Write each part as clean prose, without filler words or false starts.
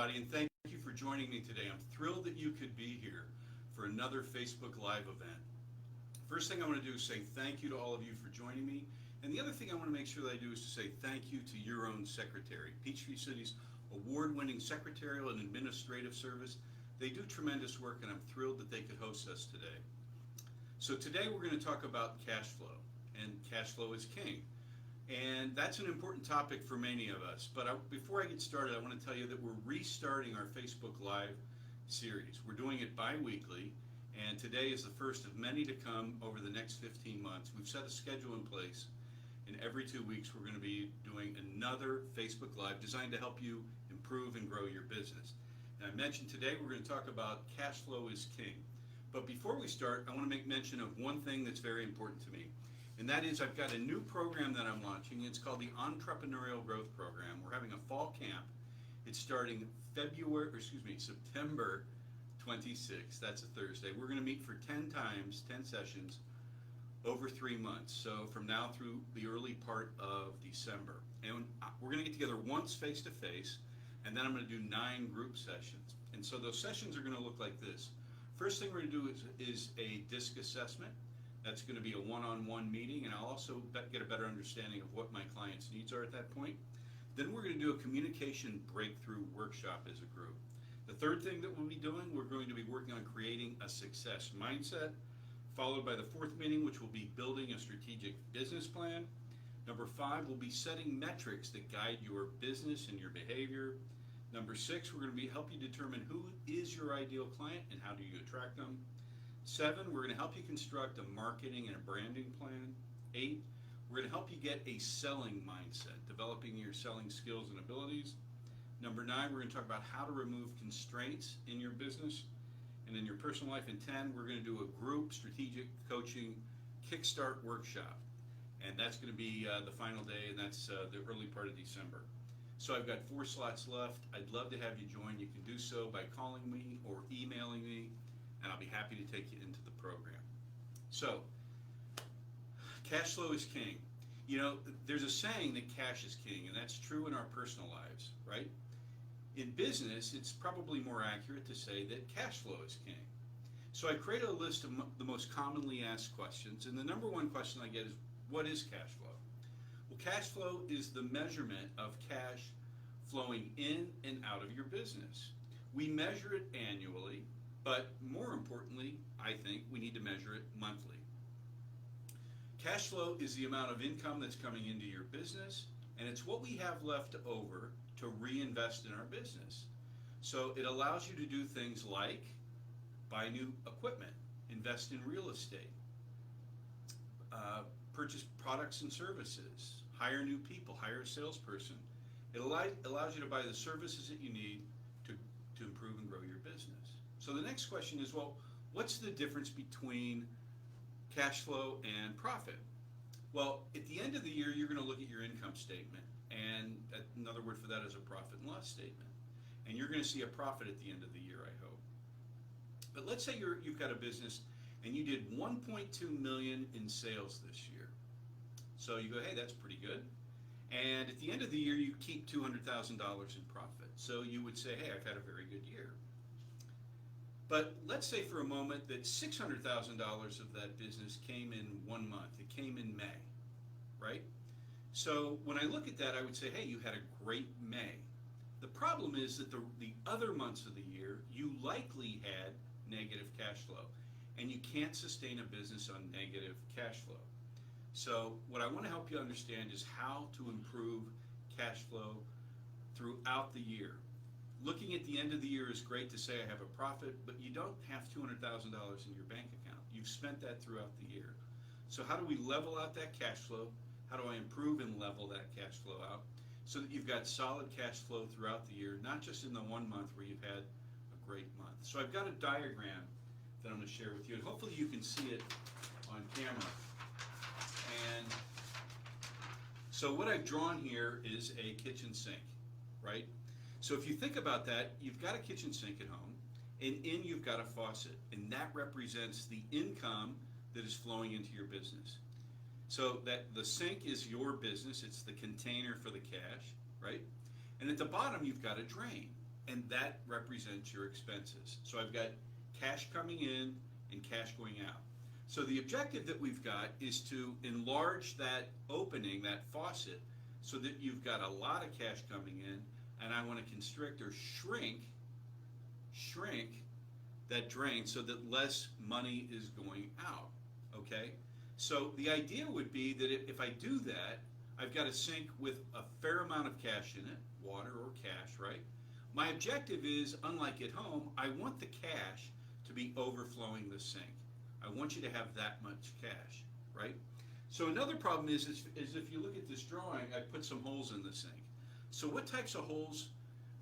everybody, and thank you for joining me today. I'm thrilled that you could be here for another Facebook Live event. First thing I want to do is say thank you to all of you for joining me. And the other thing I want to make sure that I do is to say thank you to your own secretary. Peachtree City's award-winning secretarial and administrative service. They do tremendous work, and I'm thrilled that they could host us today. So today we're going to talk about cash flow, and cash flow is king. And that's an important topic for many of us. But before I get started, I want to tell you that we're restarting our Facebook Live series. We're doing it bi-weekly, and today is the first of many to come over the next 15 months. We've set a schedule in place, and every 2 weeks we're going to be doing another Facebook Live designed to help you improve and grow your business. And I mentioned today we're going to talk about cash flow is king. But before we start, I want to make mention of one thing that's very important to me. And that is I've got a new program that I'm launching. It's called the Entrepreneurial Growth Program. We're having a fall camp. It's starting September 26th. That's a Thursday. We're going to meet for 10 sessions over 3 months. So from now through the early part of December. And we're going to get together once face-to-face, and then I'm going to do 9 group sessions. And so those sessions are going to look like this. First thing we're going to do is a DISC assessment. That's going to be a one-on-one meeting, and I'll also get a better understanding of what my clients' needs are at that point. Then we're going to do a communication breakthrough workshop as a group. The third thing that we'll be doing, we're going to be working on creating a success mindset, followed by the fourth meeting, which will be building a strategic business plan. Number 5, we'll be setting metrics that guide your business and your behavior. Number 6, we're going to be help you determine who is your ideal client and how do you attract them. 7, we're going to help you construct a marketing and a branding plan. 8, we're going to help you get a selling mindset, developing your selling skills and abilities. Number 9, we're going to talk about how to remove constraints in your business and in your personal life. And 10, we're going to do a group strategic coaching kickstart workshop. And that's going to be the final day, and that's the early part of December. So I've got 4 slots left. I'd love to have you join. You can do so by calling me or emailing me, and I'll be happy to take you into the program. So, cash flow is king. You know, there's a saying that cash is king, and that's true in our personal lives, right? In business, it's probably more accurate to say that cash flow is king. So I created a list of the most commonly asked questions, and the number one question I get is, what is cash flow? Well, cash flow is the measurement of cash flowing in and out of your business. We measure it annually, but more importantly, I think we need to measure it monthly. Cash flow is the amount of income that's coming into your business, and it's what we have left over to reinvest in our business. So it allows you to do things like buy new equipment, invest in real estate, purchase products and services, hire new people, hire a salesperson. It allows you to buy the services that you need to improve and grow your business. So the next question is, well, what's the difference between cash flow and profit? Well, at the end of the year, you're going to look at your income statement, and another word for that is a profit and loss statement. And you're going to see a profit at the end of the year, I hope. But let's say you've got a business and you did 1.2 million in sales this year. So you go, hey, that's pretty good. And at the end of the year, you keep $200,000 in profit. So you would say, hey, I've had a very good year. But let's say for a moment that $600,000 of that business came in 1 month. It came in May, right? So when I look at that, I would say, hey, you had a great May. The problem is that the other months of the year, you likely had negative cash flow. And you can't sustain a business on negative cash flow. So what I want to help you understand is how to improve cash flow throughout the year. Looking at the end of the year is great to say I have a profit, but you don't have $200,000 in your bank account. You've spent that throughout the year. So how do we level out that cash flow? How do I improve and level that cash flow out so that you've got solid cash flow throughout the year, not just in the 1 month where you've had a great month. So I've got a diagram that I'm going to share with you, and hopefully you can see it on camera. And so what I've drawn here is a kitchen sink, right? So if you think about that, you've got a kitchen sink at home, and in you've got a faucet, and that represents the income that is flowing into your business. So that the sink is your business, it's the container for the cash, right? And at the bottom you've got a drain. and that represents your expenses. So I've got cash coming in and cash going out. So the objective that we've got is to enlarge that opening, that faucet, so that you've got a lot of cash coming in, and I want to constrict or shrink that drain so that less money is going out, okay? So the idea would be that if I do that, I've got a sink with a fair amount of cash in it, water or cash, right? My objective is, unlike at home, I want the cash to be overflowing the sink. I want you to have that much cash, right? So another problem is if you look at this drawing, I put some holes in the sink. So what types of holes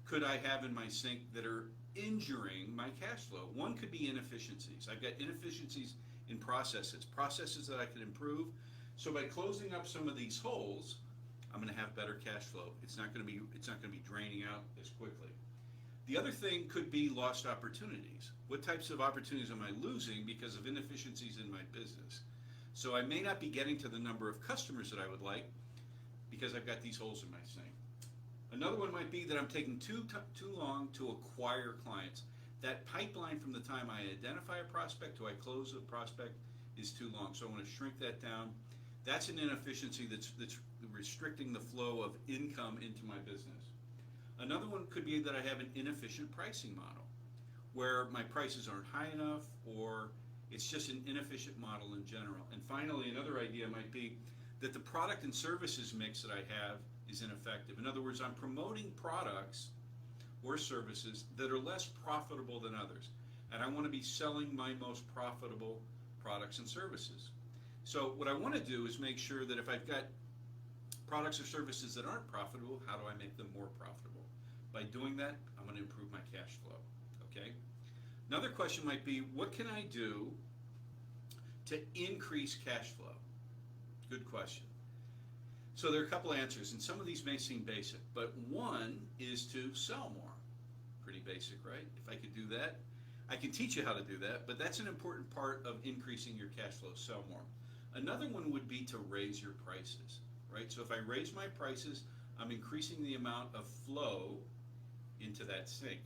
could I have in my sink that are injuring my cash flow? One could be inefficiencies. I've got inefficiencies in processes that I can improve. So by closing up some of these holes, I'm going to have better cash flow. It's not going to be draining out as quickly. The other thing could be lost opportunities. What types of opportunities am I losing because of inefficiencies in my business? So I may not be getting to the number of customers that I would like because I've got these holes in my sink. Another one might be that I'm taking too long to acquire clients. That pipeline from the time I identify a prospect to I close a prospect is too long. So I want to shrink that down. That's an inefficiency that's restricting the flow of income into my business. Another one could be that I have an inefficient pricing model where my prices aren't high enough, or it's just an inefficient model in general. And finally, another idea might be that the product and services mix that I have is ineffective. In other words, I'm promoting products or services that are less profitable than others, and I want to be selling my most profitable products and services. So what I want to do is make sure that if I've got products or services that aren't profitable, how do I make them more profitable? By doing that, I'm going to improve my cash flow, okay? Another question might be, what can I do to increase cash flow? Good question. So there are a couple answers, and some of these may seem basic, but one is to sell more. Pretty basic, right? If I could do that, I can teach you how to do that, but that's an important part of increasing your cash flow, sell more. Another one would be to raise your prices, right? So if I raise my prices, I'm increasing the amount of flow into that sink.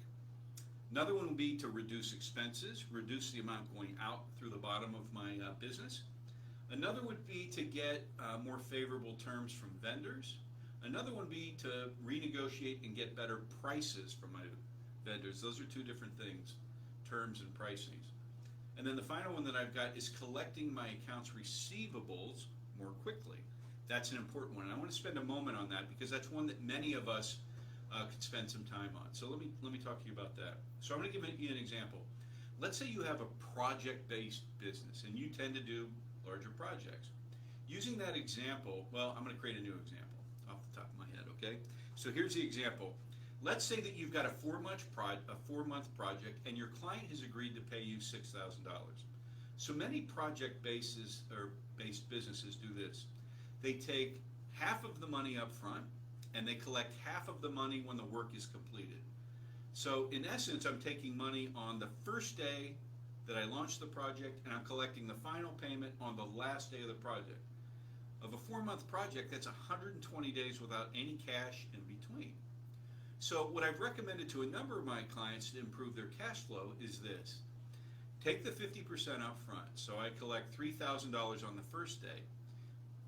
Another one would be to reduce expenses, reduce the amount going out through the bottom of my business. Another would be to get more favorable terms from vendors. Another one would be to renegotiate and get better prices from my vendors. Those are two different things, terms and pricings. And then the final one that I've got is collecting my accounts receivables more quickly. That's an important one. And I want to spend a moment on that because that's one that many of us could spend some time on. So let me talk to you about that. So I'm going to give you an example. Let's say you have a project-based business and you tend to do larger projects. Using that example, well, I'm going to create a new example off the top of my head, okay? So here's the example. Let's say that you've got a four-month project and your client has agreed to pay you $6,000. So many project-based businesses do this. They take half of the money up front and they collect half of the money when the work is completed. So in essence, I'm taking money on the first day that I launched the project and I'm collecting the final payment on the last day of the project. Of a 4-month project, that's 120 days without any cash in between. So what I've recommended to a number of my clients to improve their cash flow is this. Take the 50% up front. So I collect $3,000 on the first day.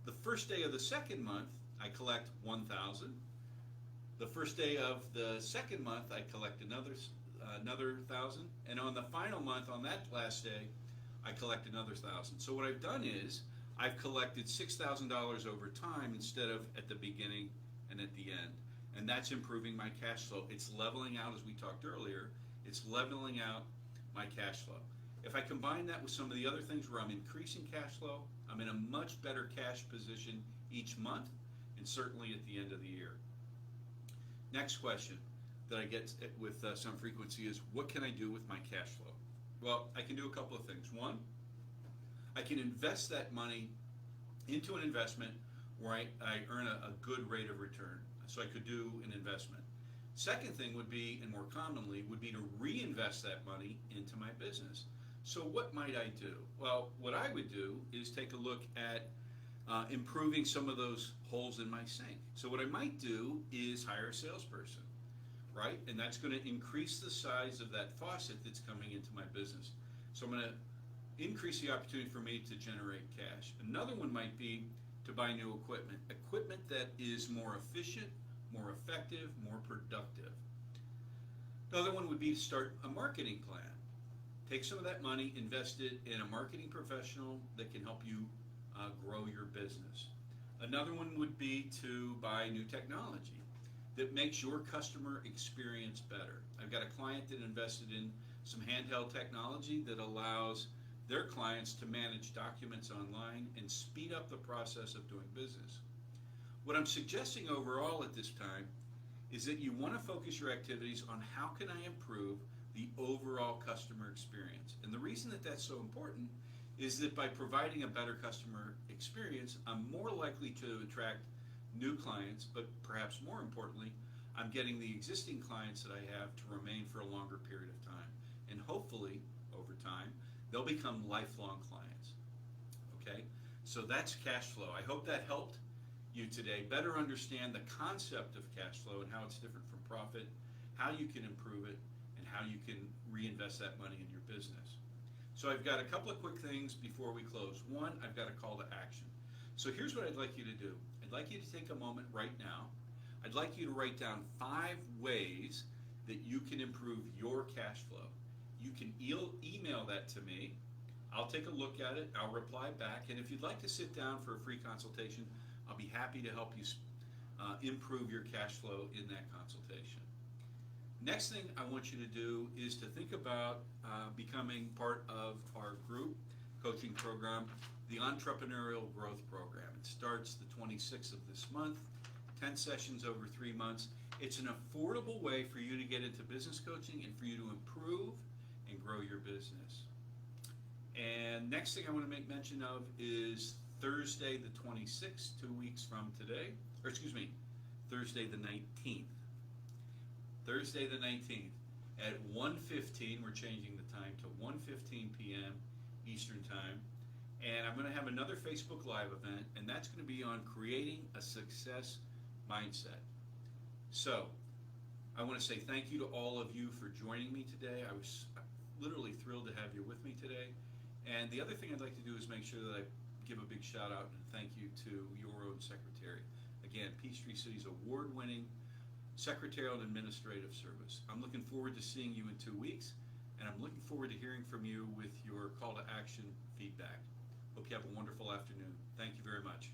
The first day of the second month, I collect $1,000. The first day of the second month, I collect another $1,000. And on the final month, on that last day, I collect another $1,000. So what I've done is I've collected $6,000 over time instead of at the beginning and at the end. And that's improving my cash flow. It's leveling out, as we talked earlier, it's leveling out my cash flow. If I combine that with some of the other things where I'm increasing cash flow, I'm in a much better cash position each month and certainly at the end of the year. Next question that I get with some frequency is, what can I do with my cash flow? Well, I can do a couple of things. One, I can invest that money into an investment where I earn a good rate of return. So I could do an investment. Second thing would be, and more commonly, would be to reinvest that money into my business. So what might I do? Well, what I would do is take a look at improving some of those holes in my sink. So what I might do is hire a salesperson, right? And that's going to increase the size of that faucet that's coming into my business. So I'm going to increase the opportunity for me to generate cash. Another one might be to buy new equipment that is more efficient, more effective, more productive. Another one would be to start a marketing plan. Take some of that money, invest it in a marketing professional that can help you grow your business. Another one would be to buy new technology that makes your customer experience better. I've got a client that invested in some handheld technology that allows their clients to manage documents online and speed up the process of doing business. What I'm suggesting overall at this time is that you want to focus your activities on how can I improve the overall customer experience. And the reason that that's so important is that by providing a better customer experience, I'm more likely to attract new clients, but perhaps more importantly, I'm getting the existing clients that I have to remain for a longer period of time. And hopefully, over time, they'll become lifelong clients. Okay? So that's cash flow. I hope that helped you today better understand the concept of cash flow and how it's different from profit, how you can improve it, and how you can reinvest that money in your business. So I've got a couple of quick things before we close. One, I've got a call to action. So here's what I'd like you to do. I'd like you to take a moment right now. I'd like you to write down 5 ways that you can improve your cash flow. You can email that to me. I'll take a look at it. I'll reply back. And if you'd like to sit down for a free consultation, I'll be happy to help you improve your cash flow in that consultation. Next thing I want you to do is to think about becoming part of our group coaching program, the Entrepreneurial Growth Program. It starts the 26th of this month, 10 sessions over 3 months. It's an affordable way for you to get into business coaching and for you to improve and grow your business. And next thing I want to make mention of is Thursday the 26th, 2 weeks from today, Thursday the 19th. Thursday the 19th at 1:15, we're changing the time to 1:15 p.m. Eastern Time. And I'm going to have another Facebook Live event, and that's going to be on creating a success mindset. So, I want to say thank you to all of you for joining me today. I was literally thrilled to have you with me today. And the other thing I'd like to do is make sure that I give a big shout out and thank you to your own secretary. Again, Peachtree City's award-winning secretarial and administrative service. I'm looking forward to seeing you in 2 weeks, and I'm looking forward to hearing from you with your call to action feedback. Hope you have a wonderful afternoon. Thank you very much.